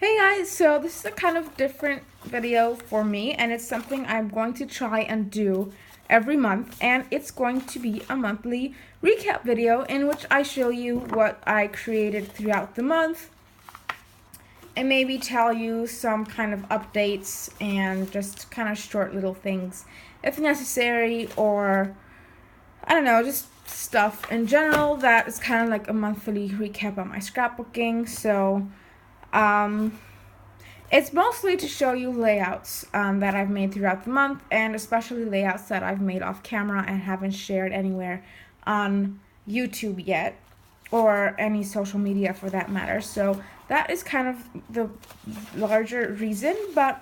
Hey guys, so this is a kind of different video for me, and it's something I'm going to try and do every month, and it's going to be a monthly recap video in which I show you what I created throughout the month and maybe tell you some kind of updates and just kind of short little things if necessary, or I don't know, just stuff in general that is kind of like a monthly recap on my scrapbooking. So it's mostly to show you layouts that I've made throughout the month, and especially layouts that I've made off camera and haven't shared anywhere on YouTube yet, or any social media for that matter. So that is kind of the larger reason, but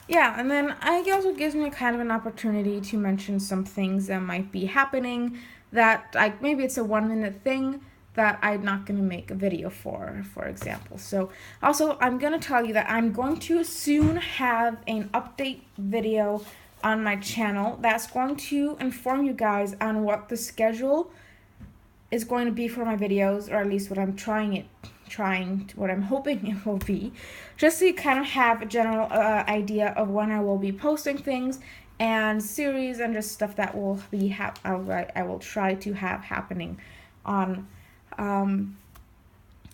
yeah, and then it also gives me kind of an opportunity to mention some things that might be happening that, like, maybe it's a 1 minute thing that I'm not going to make a video for example. So also, I'm going to tell you that I'm going to soon have an update video on my channel that's going to inform you guys on what the schedule is going to be for my videos, or at least what I'm what I'm hoping it will be, just so you kind of have a general idea of when I will be posting things and series and just stuff that will be I will try to have happening on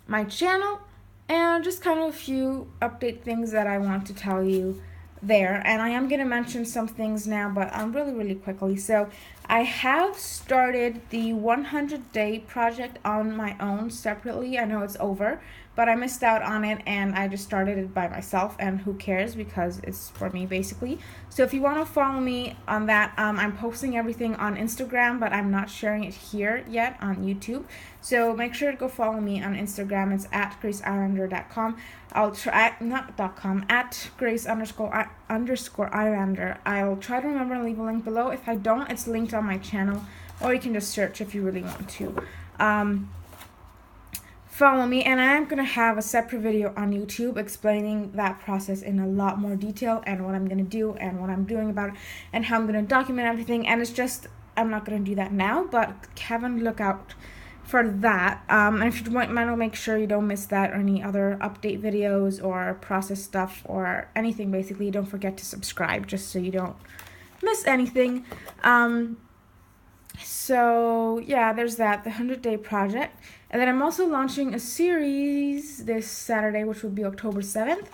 my channel, and just kind of a few update things that I want to tell you there. And I am going to mention some things now, but really quickly. So I have started the 100-day project on my own separately. I know it's over, but I missed out on it, and I just started it by myself, and who cares, because it's for me basically. So if you want to follow me on that, I'm posting everything on Instagram, but I'm not sharing it here yet on YouTube. So make sure to go follow me on Instagram. It's at GraceIslander.com. I'll try, not .com, at Grace_Islander. I'll try to remember and leave a link below. If I don't, it's linked on my channel, or you can just search if you really want to. Follow me, and I am going to have a separate video on YouTube explaining that process in a lot more detail, and what I'm going to do, and what I'm doing about it, and how I'm going to document everything. And it's just, I'm not going to do that now, but have a look out for that. And if you want to make sure you don't miss that or any other update videos or process stuff or anything, basically, don't forget to subscribe just so you don't miss anything. So yeah, there's that, the 100-day project. And then I'm also launching a series this Saturday, which will be October 7th.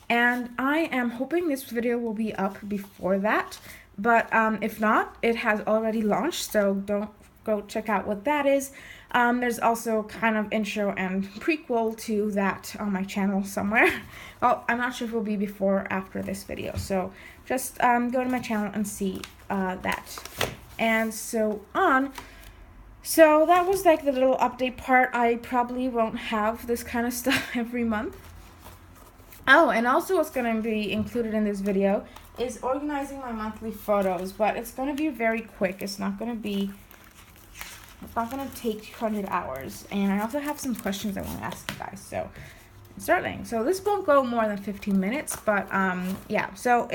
And I am hoping this video will be up before that. But if not, it has already launched, so don't go check out what that is. There's also kind of intro and prequel to that on my channel somewhere. Well, I'm not sure if it will be before or after this video. So just go to my channel and see that. And so on. So that was like the little update part. I probably won't have this kind of stuff every month. Oh, and also what's going to be included in this video is organizing my monthly photos, but it's going to be very quick. It's not going to take 200 hours. And I also have some questions I want to ask you guys. So starting. So this won't go more than 15 minutes, but yeah. So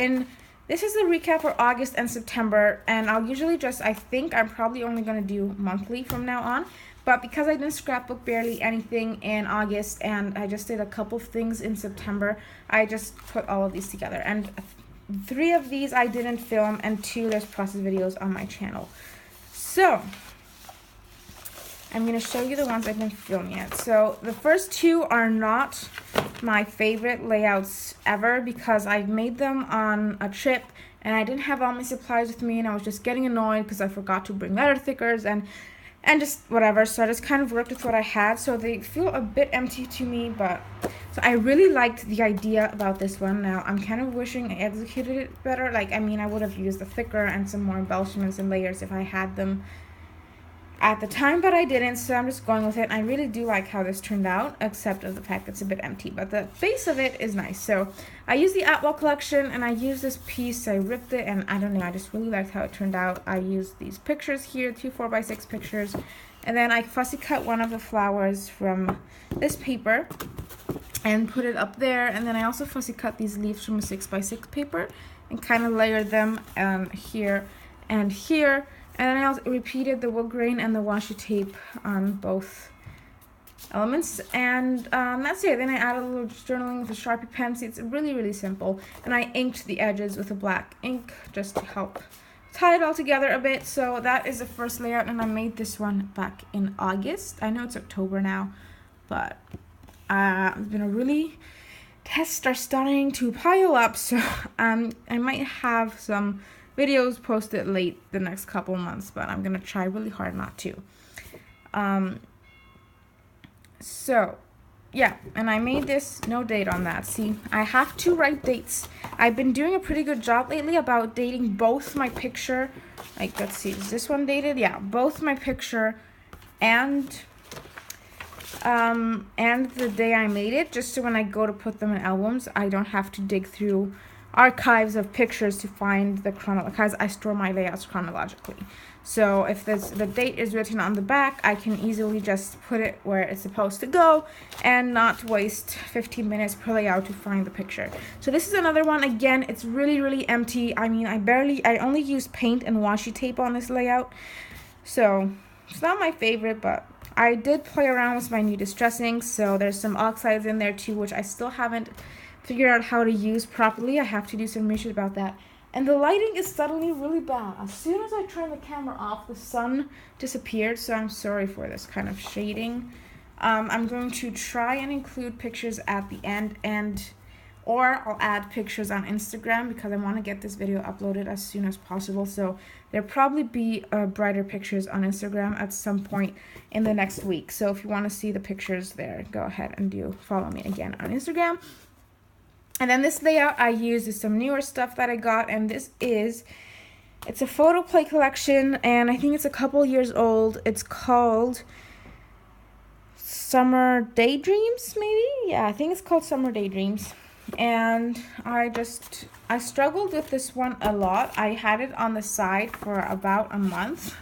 this is the recap for August and September, and I'll usually I think I'm probably only going to do monthly from now on, but because I didn't scrapbook barely anything in August, and I just did a couple things in September, I just put all of these together. And 3 of these I didn't film, and 2 there's process videos on my channel. So I'm going to show you the ones I didn't film yet. So the first 2 are not my favorite layouts ever, because I made them on a trip and I didn't have all my supplies with me, and I was just getting annoyed because I forgot to bring letter thickers and just whatever. So I just kind of worked with what I had, so they feel a bit empty to me. But so I really liked the idea about this one. Now I'm kind of wishing I executed it better. Like, I mean, I would have used the thicker and some more embellishments and layers if I had them at the time, but I didn't, so I'm just going with it. I really do like how this turned out, except of the fact it's a bit empty, but the base of it is nice. So I used the Atwell collection, and I used this piece. I ripped it, and I don't know, I just really liked how it turned out. I used these pictures here, 2 4x6 pictures, and then I fussy cut one of the flowers from this paper and put it up there. And then I also fussy cut these leaves from a 6x6 paper and kind of layered them here and here. And then I also repeated the wood grain and the washi tape on both elements, and that's it. Then I added a little journaling with a Sharpie pen. See, it's really, really simple. And I inked the edges with a black ink just to help tie it all together a bit. So that is the first layout, and I made this one back in August. I know it's October now, but it's been a really tests are starting to pile up, so I might have some videos posted late the next couple months, but I'm gonna try really hard not to. So yeah, and I made this, no date on that. See, I have to write dates. I've been doing a pretty good job lately about dating both my picture, like, let's see, is this one dated? Yeah, both my picture and the day I made it, just so when I go to put them in albums, I don't have to dig through archives of pictures to find the because I store my layouts chronologically. So if the date is written on the back, I can easily just put it where it's supposed to go and not waste 15 minutes per layout to find the picture. So this is another one. Again, it's really, really empty. I mean, I only use paint and washi tape on this layout. So it's not my favorite, but I did play around with my new distressing. So there's some oxides in there too, which I still haven't figured out how to use properly. I have to do some research about that. And the lighting is suddenly really bad. As soon as I turn the camera off, the sun disappeared, so I'm sorry for this kind of shading. I'm going to try and include pictures at the end, or I'll add pictures on Instagram because I want to get this video uploaded as soon as possible. So there'll probably be brighter pictures on Instagram at some point in the next week. So if you want to see the pictures there, go ahead and follow me again on Instagram. And then this layout I used is some newer stuff that I got, and it's a photo play collection, and I think it's a couple years old. It's called Summer Daydreams, maybe? Yeah, I think it's called Summer Daydreams. And I struggled with this one a lot. I had it on the side for about a month,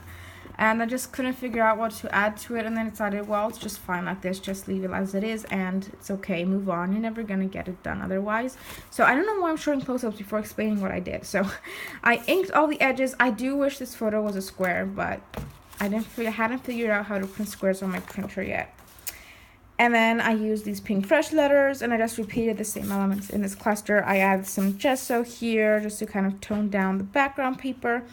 and I just couldn't figure out what to add to it, and then decided, well, it's just fine like this, just leave it as it is, and it's okay, move on. You're never gonna get it done otherwise. So I don't know why I'm showing close-ups before explaining what I did. So I inked all the edges. I do wish this photo was a square, but I hadn't figured out how to print squares on my printer yet. And then I used these pink fresh letters, and I just repeated the same elements in this cluster. I added some gesso here just to kind of tone down the background paper.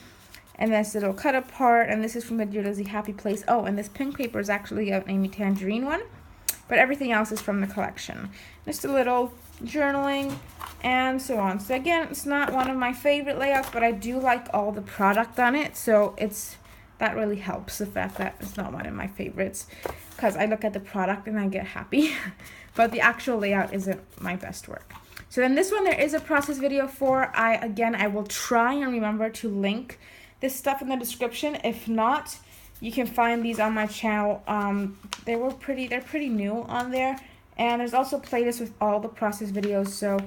And this little cut apart, and this is from the Dear Lizzy Happy Place. Oh, and this pink paper is actually an Amy Tangerine one, but everything else is from the collection. Just a little journaling and so on. So again, it's not one of my favorite layouts, but I do like all the product on it, so that really helps, the fact that it's not one of my favorites, because I look at the product and I get happy, but the actual layout isn't my best work. So then this one there is a process video for. I will try and remember to link this stuff in the description. If not, you can find these on my channel. They're pretty new on there, and there's also playlists with all the process videos, so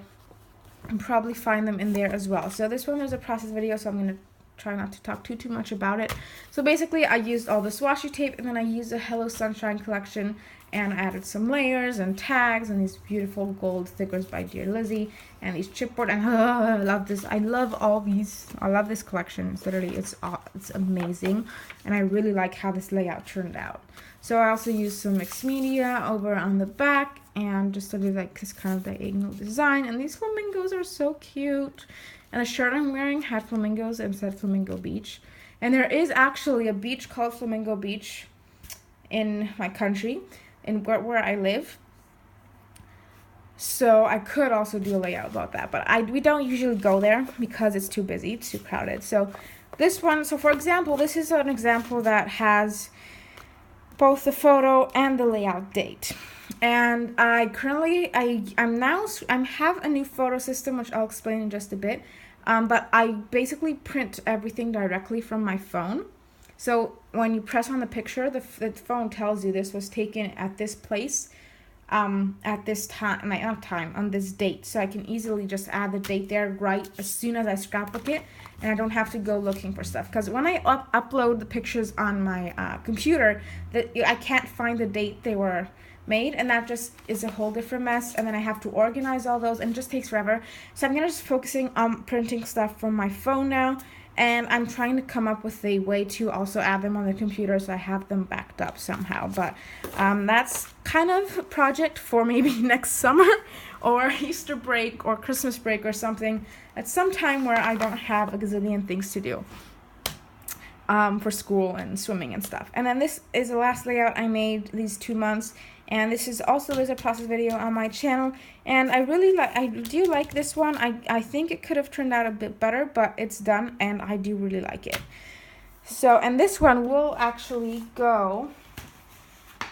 you can probably find them in there as well. So this one, there's a process video, so I'm gonna try not to talk too much about it. So basically, I used all this washi tape, and then I used the Hello Sunshine collection, and added some layers and tags and these beautiful gold stickers by Dear Lizzy and these chipboard, and I love this. I love all these. I love this collection. It's literally, it's amazing, and I really like how this layout turned out. So I also used some mixed media over on the back, and just to do like this kind of diagonal design. And these flamingos are so cute. And the shirt I'm wearing had flamingos and said Flamingo Beach. And there is actually a beach called Flamingo Beach in my country, in where I live. So I could also do a layout about that, but we don't usually go there because it's too busy, it's too crowded. So this one, so for example, this is an example that has both the photo and the layout date. And I have a new photo system, which I'll explain in just a bit. But I basically print everything directly from my phone. So when you press on the picture, the phone tells you this was taken at this place, at this time, on this date. So I can easily just add the date there right as soon as I scrapbook it, and I don't have to go looking for stuff. Because when I upload the pictures on my computer, I can't find the date they were made, and that just is a whole different mess, and then I have to organize all those, and it just takes forever. So I'm just focusing on printing stuff from my phone now, And I'm trying to come up with a way to also add them on the computer so I have them backed up somehow. But that's kind of a project for maybe next summer or Easter break or Christmas break or something, at some time where I don't have a gazillion things to do for school and swimming and stuff. And then this is the last layout I made these 2 months. And this is also there's a process video on my channel, and I do like this one. I think it could have turned out a bit better, but it's done and I do really like it. So, and this one will actually go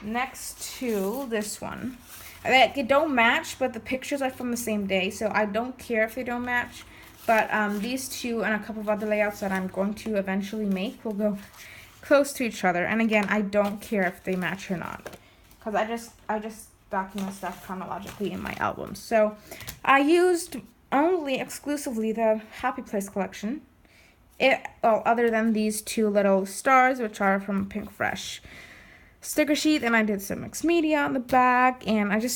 next to this one. They don't match, but the pictures are from the same day, so I don't care if they don't match. But these two and a couple of other layouts that I'm going to eventually make will go close to each other. And again, I don't care if they match or not, because I just document stuff chronologically in my albums. So I used only exclusively the Happy Place collection. Other than these two little stars, which are from Pink Fresh sticker sheet, and I did some mixed media on the back, and I did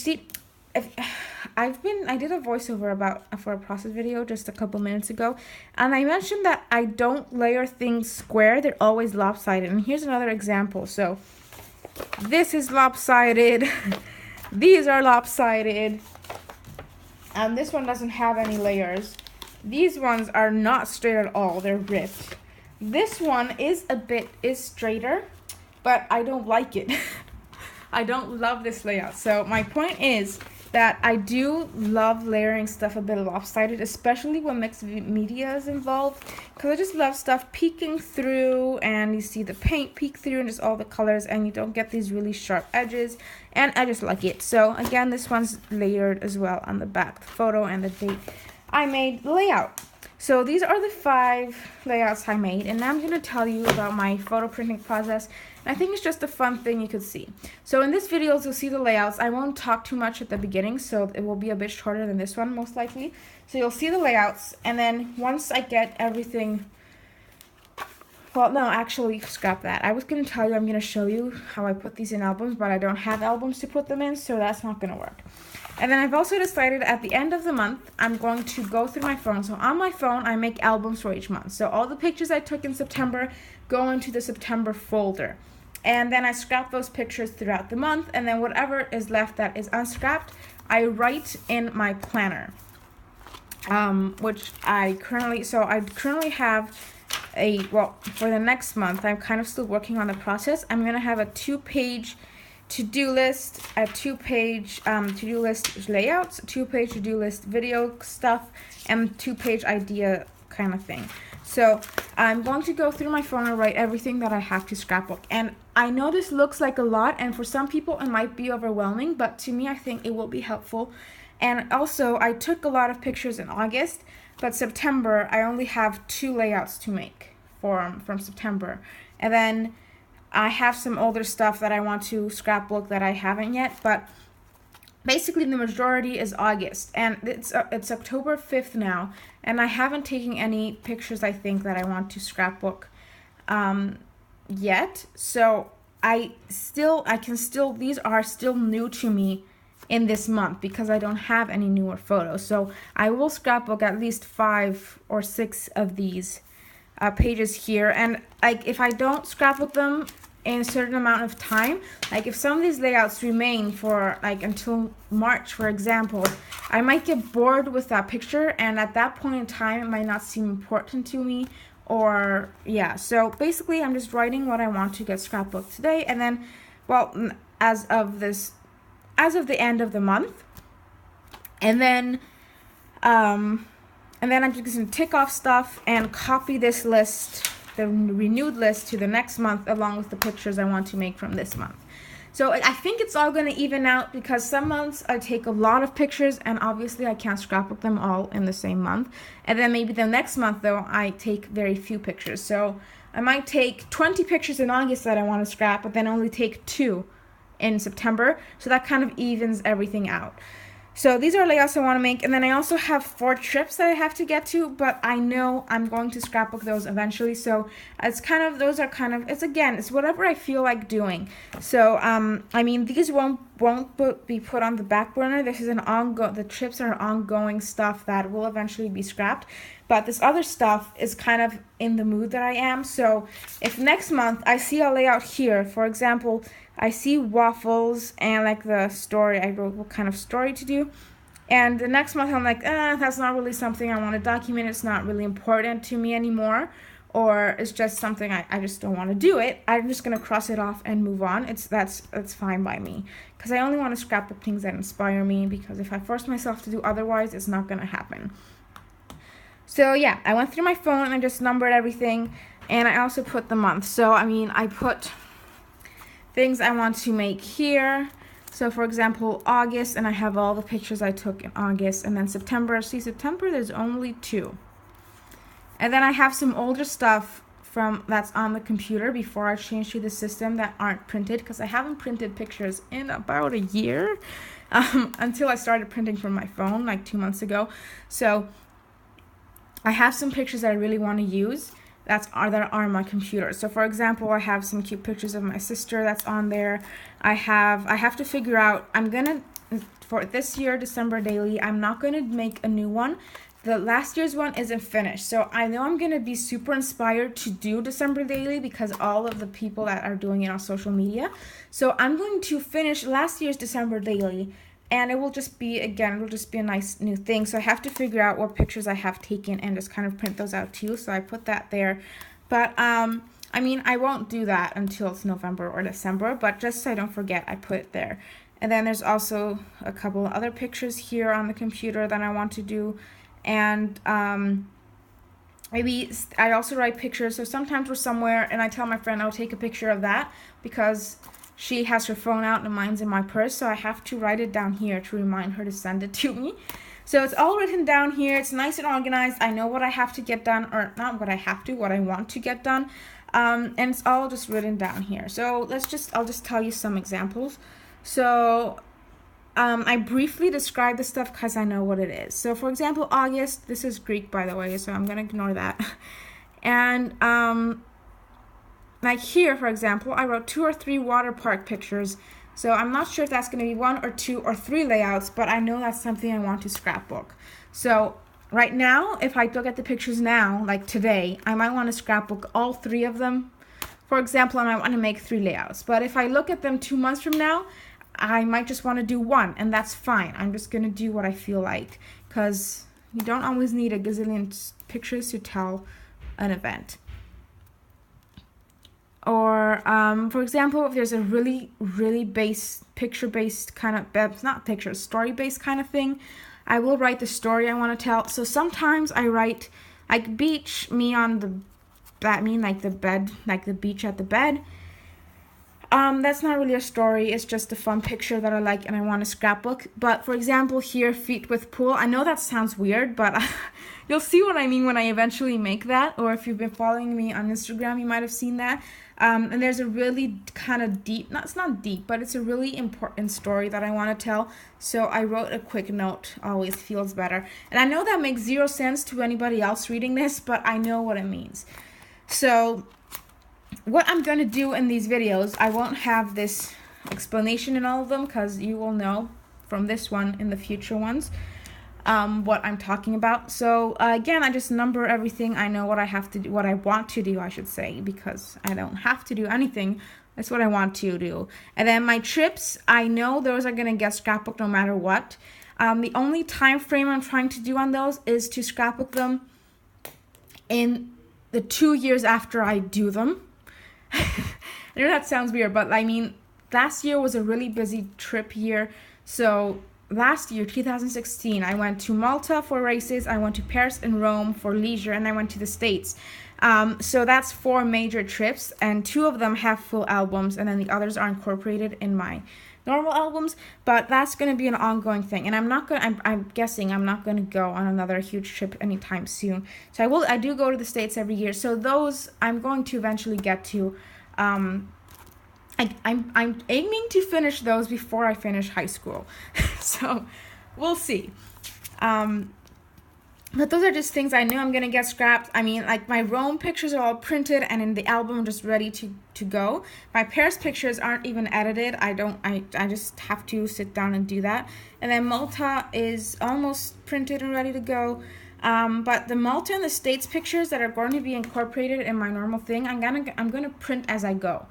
a voiceover for a process video just a couple minutes ago, and I mentioned that I don't layer things square, they're always lopsided. And here's another example. So this is lopsided, these are lopsided, and this one doesn't have any layers. These ones are not straight at all, they're ripped. This one is straighter, but I don't like it. I don't love this layout. So my point is that I do love layering stuff a bit lopsided, especially when mixed media is involved, because I just love stuff peeking through, and you see the paint peek through and just all the colors, and you don't get these really sharp edges, and I just like it. So again, this one's layered as well on the back, the photo and the date I made the layout. So these are the 5 layouts I made, and now I'm going to tell you about my photo printing process. And I think it's just a fun thing you could see. So in this video, you'll see the layouts. I won't talk too much at the beginning, so it will be a bit shorter than this one, most likely. So you'll see the layouts, and then once I get everything, well, no, actually, scrap that. I was going to tell you I'm going to show you how I put these in albums, but I don't have albums to put them in, so that's not going to work. And then I've also decided at the end of the month, I'm going to go through my phone. So on my phone, I make albums for each month. So all the pictures I took in September go into the September folder. And then I scrap those pictures throughout the month. And then whatever is left that is unscrapped, I write in my planner. Which I currently have for the next month, I'm kind of still working on the process. I'm going to have a 2-page to-do list, a 2-page to-do list layouts, 2-page to-do list video stuff, and 2-page idea kind of thing. So I'm going to go through my phone and write everything that I have to scrapbook. And I know this looks like a lot, and for some people it might be overwhelming, but to me I think it will be helpful. And also, I took a lot of pictures in August, but September I only have 2 layouts to make from September. And then I have some older stuff that I want to scrapbook that I haven't yet, but basically the majority is August, and it's October 5th now, and I haven't taken any pictures, I think, that I want to scrapbook yet. So these are still new to me in this month because I don't have any newer photos. So I will scrapbook at least 5 or 6 of these pages here, and like if I don't scrapbook them in a certain amount of time, like if some of these layouts remain for like until March, for example, I might get bored with that picture, and at that point in time it might not seem important to me, or yeah. So basically I'm just writing what I want to get scrapbooked today, and then as of the end of the month, and then I'm just gonna tick off stuff and copy this list, the renewed list, to the next month along with the pictures I want to make from this month. So I think it's all going to even out, because some months I take a lot of pictures and obviously I can't scrapbook them all in the same month. And then maybe the next month though I take very few pictures. So I might take 20 pictures in August that I want to scrap, but then only take 2 in September. So that kind of evens everything out. So these are layouts I want to make, and then I also have 4 trips that I have to get to, but I know I'm going to scrapbook those eventually. So it's kind of, those are kind of, it's whatever I feel like doing. So I mean, these won't be put on the back burner. This is the trips are ongoing stuff that will eventually be scrapped. But this other stuff is kind of in the mood that I am. So if next month I see a layout here, for example, I see waffles and like the story, I wrote what kind of story to do. And the next month I'm like, that's not really something I want to document. It's not really important to me anymore. Or it's just something I just don't want to do it. I'm just going to cross it off and move on. That's fine by me. Because I only want to scrapbook things that inspire me. Because if I force myself to do otherwise, it's not going to happen. So yeah, I went through my phone and I just numbered everything. And I also put the month. So I mean, I put things I want to make here. So for example, August, and I have all the pictures I took in August. And then September, see September, there's only 2. And then I have some older stuff that's on the computer before I change to the system that aren't printed, because I haven't printed pictures in about a year, until I started printing from my phone like 2 months ago. So I have some pictures that I really want to use that are on my computer. So for example, I have some cute pictures of my sister that's on there. I have to figure out, for this year, December Daily, I'm not gonna make a new one. The last year's one isn't finished. So I know I'm gonna be super inspired to do December Daily because all of the people that are doing it on social media. So I'm going to finish last year's December Daily, and it will just be a nice new thing. So I have to figure out what pictures I have taken and just kind of print those out too. So I put that there. But I mean, I won't do that until it's November or December, but just so I don't forget, I put it there. And then there's also a couple of other pictures here on the computer that I want to do. And maybe I also write pictures. So sometimes we're somewhere and I tell my friend I'll take a picture of that because she has her phone out and mine's in my purse, so I have to write it down here to remind her to send it to me. So it's all written down here. It's nice and organized. I know what I have to get done, or not what I have to, what I want to get done. And it's all just written down here. So I'll just tell you some examples. So I briefly describe the stuff because I know what it is. So for example, August, this is Greek by the way, so I'm gonna ignore that. And like here, for example, I wrote 2 or 3 water park pictures. So I'm not sure if that's going to be 1 or 2 or 3 layouts, but I know that's something I want to scrapbook. So right now, if I look at the pictures now, like today, I might want to scrapbook all 3 of them. For example, I might want to make 3 layouts. But if I look at them 2 months from now, I might just want to do 1, and that's fine. I'm just going to do what I feel like, because you don't always need a gazillion pictures to tell an event. Or, for example, if there's a really picture-based kind of, not picture, story-based kind of thing, I will write the story I want to tell. So sometimes I write, like, beach, me on the, like the bed, like the beach at the bed. That's not really a story, it's just a fun picture that I like and I want to scrapbook. But for example, here, feet with pool, I know that sounds weird, but you'll see what I mean when I eventually make that. Or if you've been following me on Instagram, you might have seen that. And there's a really kind of deep, it's not deep, but it's a really important story that I want to tell. So I wrote a quick note, always feels better. And I know that makes 0 sense to anybody else reading this, but I know what it means. So what I'm going to do in these videos, I won't have this explanation in all of them because you will know from this one in the future ones what I'm talking about. So again, I just number everything. I know what I have to do, what I want to do, I should say, because I don't have to do anything. That's what I want to do. And then my trips, I know those are going to get scrapbooked no matter what. The only time frame I'm trying to do on those is to scrapbook them in the 2 years after I do them. I know that sounds weird, but I mean, last year was a really busy trip year. So last year, 2016, I went to Malta for races, I went to Paris and Rome for leisure, and I went to the States. So that's 4 major trips, and 2 of them have full albums, and then the others are incorporated in my normal albums. But that's going to be an ongoing thing, and I'm guessing I'm not going to go on another huge trip anytime soon. So I do go to the States every year, so those I'm going to eventually get to. I'm aiming to finish those before I finish high school. So we'll see. But those are just things I knew I'm gonna get scrapped. I mean, like my Rome pictures are all printed and in the album just ready to go. My Paris pictures aren't even edited. I just have to sit down and do that. And then Malta is almost printed and ready to go. But the Malta and the States pictures that are going to be incorporated in my normal thing, I'm gonna print as I go,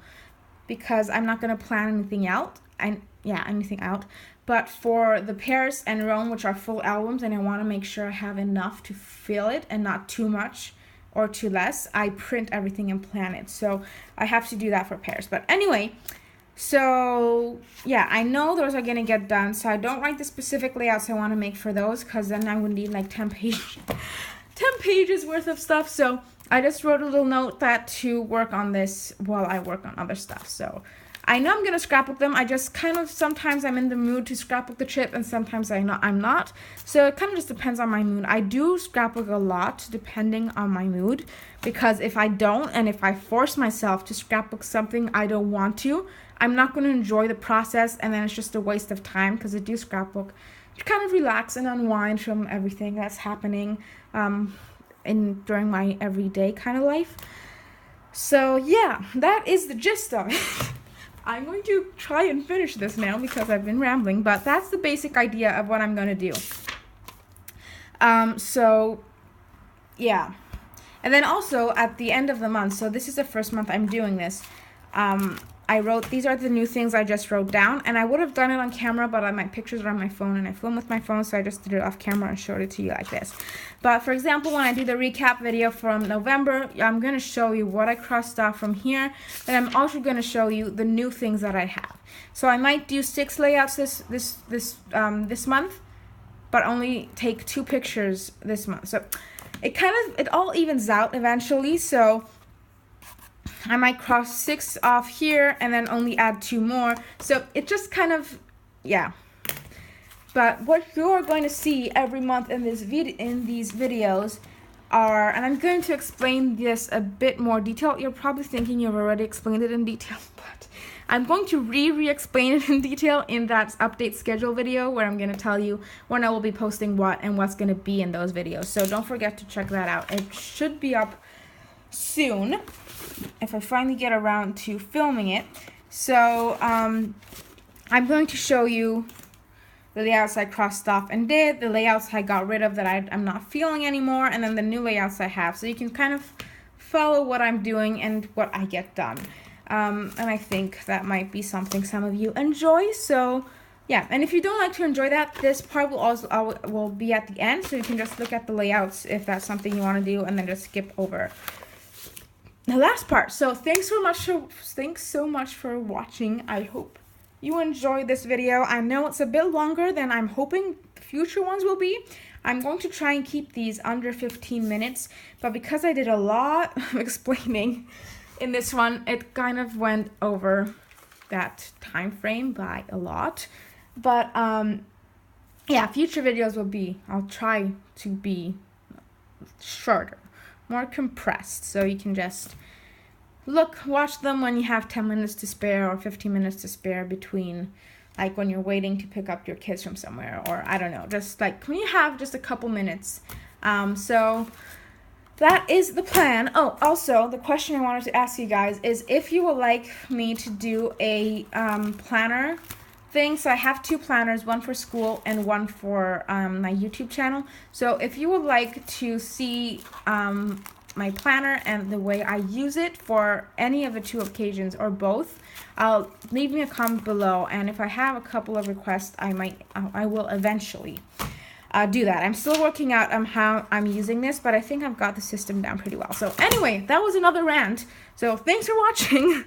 because I'm not gonna plan anything out. Anything out. But for the Paris and Rome, which are full albums, and I want to make sure I have enough to fill it and not too much or too less, I print everything and plan it. So I have to do that for Paris. But anyway, so yeah, I know those are going to get done. So I don't write the specific layouts I want to make for those, because then I would need like 10 pages worth of stuff. So I just wrote a little note that to work on this while I work on other stuff. So I know I'm going to scrapbook them. I just kind of, sometimes I'm in the mood to scrapbook the chip, and sometimes I'm not. So it kind of just depends on my mood. I do scrapbook a lot depending on my mood, because if I don't, and if I force myself to scrapbook something I don't want to, I'm not going to enjoy the process, and then it's just a waste of time, because I do scrapbook to kind of relax and unwind from everything that's happening during my everyday kind of life. So yeah, that is the gist of it. I'm going to try and finish this now because I've been rambling, but that's the basic idea of what I'm going to do. So, yeah. And then also, at the end of the month, so this is the first month I'm doing this, I wrote, these are the new things I just wrote down, and I would have done it on camera, but my pictures are on my phone, and I film with my phone, so I just did it off camera and showed it to you like this. But for example, when I do the recap video from November, I'm going to show you what I crossed off from here, and I'm also going to show you the new things that I have. So I might do 6 layouts this month, but only take 2 pictures this month. So it all evens out eventually, so I might cross 6 off here and then only add 2 more. So it just kind of, yeah. But what you're going to see every month in these videos are, and I'm going to explain this a bit more detail. You're probably thinking you've already explained it in detail, but I'm going to re-explain it in detail in that update schedule video, where I'm going to tell you when I will be posting what and what's going to be in those videos. So don't forget to check that out. It should be up soon, if I finally get around to filming it. So I'm going to show you the layouts I crossed off and did, the layouts I got rid of that I'm not feeling anymore, and then the new layouts I have, so you can kind of follow what I'm doing and what I get done. And I think that might be something some of you enjoy. So yeah, and if you don't like to enjoy that, this part will be at the end, so you can just look at the layouts if that's something you want to do, and then just skip over the last part. So thanks so much for watching. I hope you enjoyed this video. I know it's a bit longer than I'm hoping future ones will be. I'm going to try and keep these under 15 minutes, but because I did a lot of explaining in this one, it kind of went over that time frame by a lot. But yeah, future videos I'll try to be shorter, more compressed, so you can just watch them when you have 10 minutes to spare or 15 minutes to spare between, like when you're waiting to pick up your kids from somewhere, or I don't know, just like when you have just a couple minutes. So that is the plan. Oh, also, the question I wanted to ask you guys is if you would like me to do a planner thing. So I have 2 planners, one for school and one for my YouTube channel. So if you would like to see my planner and the way I use it for any of the 2 occasions or both, leave me a comment below, and if I have a couple of requests, I will eventually do that. I'm still working out how I'm using this, but I think I've got the system down pretty well. So anyway, that was another rant. So thanks for watching.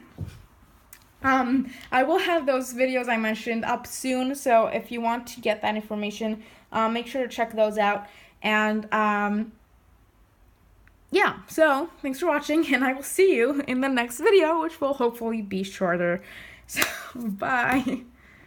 I will have those videos I mentioned up soon, so if you want to get that information, make sure to check those out. And yeah, so thanks for watching, and I will see you in the next video, which will hopefully be shorter. So bye.